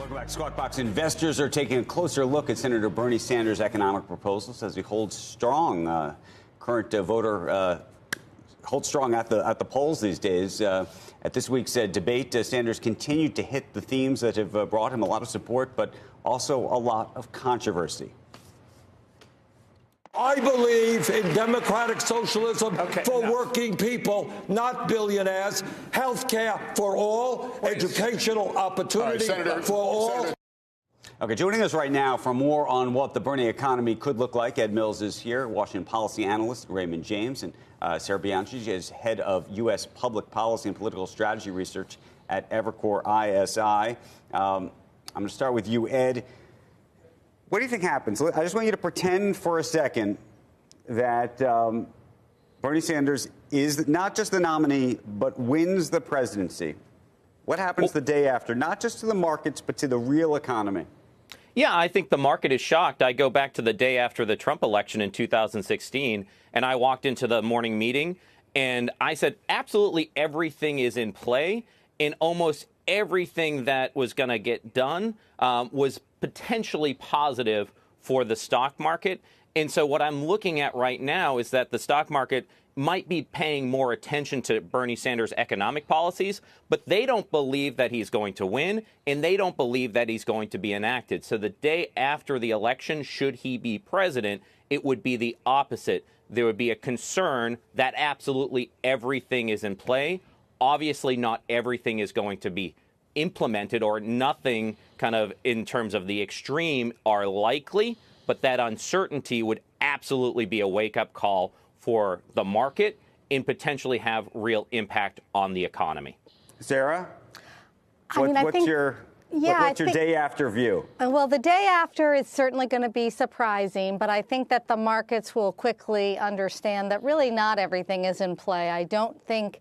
Welcome back. Squawk Box. Investors are taking a closer look at Senator Bernie Sanders' economic proposals as he holds strong. Current voter holds strong at the polls these days. At this week's debate, Sanders continued to hit the themes that have brought him a lot of support, but also a lot of controversy. I believe in democratic socialism for working people, not billionaires. Health care for all, educational opportunity for all. Okay, joining us right now for more on what the Bernie economy could look like, Ed Mills is here, Washington policy analyst Raymond James, and Sarah Bianchi is head of U.S. public policy and political strategy research at Evercore ISI. I'm going to start with you, Ed. What do you think happens? I just want you to pretend for a second that Bernie Sanders is not just the nominee, but wins the presidency. What happens the day after, not just to the markets, but to the real economy? Yeah, I think the market is shocked. I go back to the day after the Trump election in 2016, and I walked into the morning meeting, and I said absolutely everything is in play, and almost everything that was going to get done was potentially positive for the stock market. And so what I'm looking at right now is that the stock market might be paying more attention to Bernie Sanders' economic policies, but they don't believe that he's going to win, and they don't believe that he's going to be enacted. So the day after the election, should he be president, it would be the opposite. There would be a concern that absolutely everything is in play. Obviously, not everything is going to be implemented, or nothing kind of in terms of the extreme are likely, but that uncertainty would absolutely be a wake-up call for the market and potentially have real impact on the economy. Sarah, what's your day after view? Well, the day after is certainly going to be surprising, but I think that the markets will quickly understand that really not everything is in play. I don't think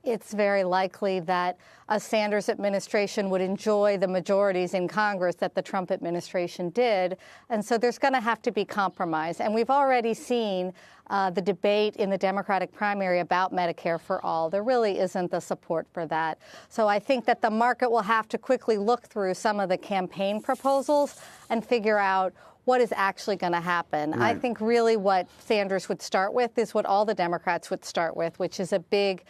it's very likely that a Sanders administration would enjoy the majorities in Congress that the Trump administration did. And so there's going to have to be compromise. And we've already seen the debate in the Democratic primary about Medicare for all. There really isn't the support for that. So I think that the market will have to quickly look through some of the campaign proposals and figure out what is actually going to happen. Right. I think really what Sanders would start with is what all the Democrats would start with, which is a big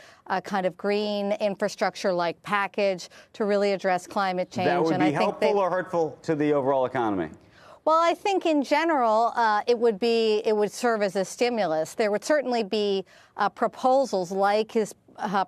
kind of green infrastructure-like package to really address climate change. That would be helpful or hurtful to the overall economy? Well, I think in general, it would serve as a stimulus. There would certainly be proposals like his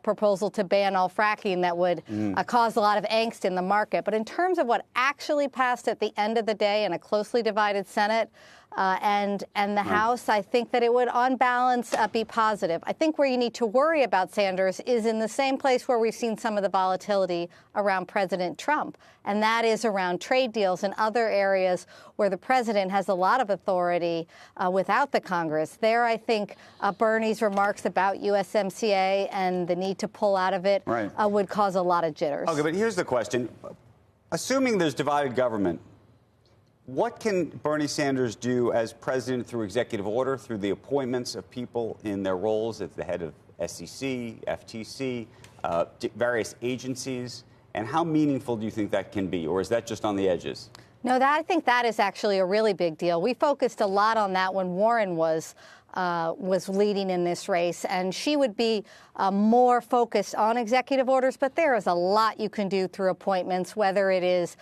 proposal to ban all fracking that would cause a lot of angst in the market. But in terms of what actually passed at the end of the day in a closely divided Senate and the House, I think that it would, on balance, be positive. I think where you need to worry about Sanders is in the same place where we've seen some of the volatility around President Trump, and that is around trade deals and other areas where the president has a lot of authority without the Congress. There, I think Bernie's remarks about USMCA and the need to pull out of it would cause a lot of jitters. Okay, but here's the question. Assuming there's divided government, what can Bernie Sanders do as president through executive order, through the appointments of people in their roles as the head of SEC, FTC, various agencies? And how meaningful do you think that can be? Or is that just on the edges? No, I think that is actually a really big deal. We focused a lot on that when Warren was leading in this race, and she would be more focused on executive orders. But there is a lot you can do through appointments, whether it is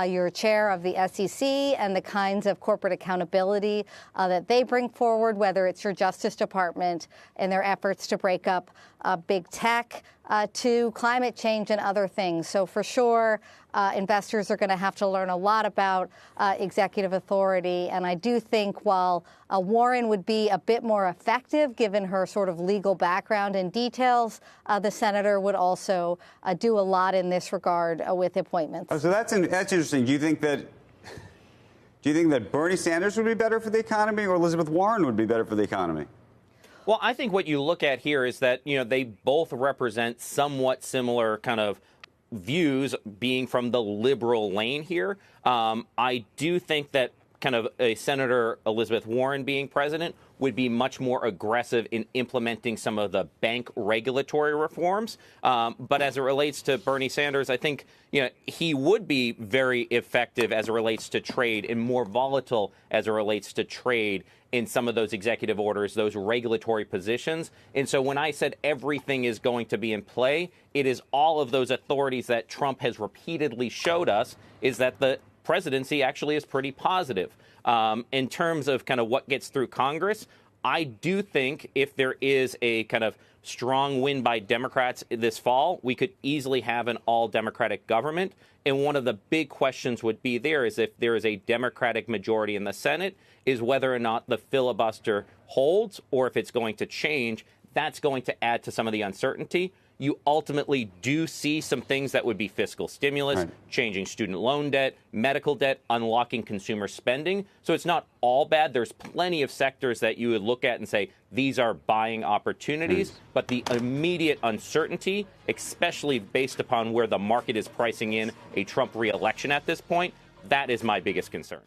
your chair of the SEC and the kinds of corporate accountability that they bring forward, whether it's your Justice Department and their efforts to break up big tech, to climate change and other things. So for sure, investors are going to have to learn a lot about executive authority. And I do think while Warren would be a bit more effective, given her sort of legal background and details, the senator would also do a lot in this regard with appointments. Oh, so that's interesting. Do you think that Bernie Sanders would be better for the economy, or Elizabeth Warren would be better for the economy? Well, I think what you look at here is that, they both represent somewhat similar kind of views, being from the liberal lane here. I do think that kind of a Senator Elizabeth Warren being president, would be much more aggressive in implementing some of the bank regulatory reforms. But as it relates to Bernie Sanders, I think he would be very effective as it relates to trade and more volatile as it relates to trade in some of those executive orders, those regulatory positions. And so when I said everything is going to be in play, it is all of those authorities that Trump has repeatedly showed us is that the presidency actually is pretty positive. In terms of kind of what gets through Congress, I do think if there is a kind of strong win by Democrats this fall, we could easily have an all-Democratic government. And one of the big questions would be there is if there is a Democratic majority in the Senate, is whether or not the filibuster holds or if it's going to change. That's going to add to some of the uncertainty. You ultimately do see some things that would be fiscal stimulus, changing student loan debt, medical debt, unlocking consumer spending. So it's not all bad. There's plenty of sectors that you would look at and say these are buying opportunities. But the immediate uncertainty, especially based upon where the market is pricing in a Trump re-election at this point, that is my biggest concern.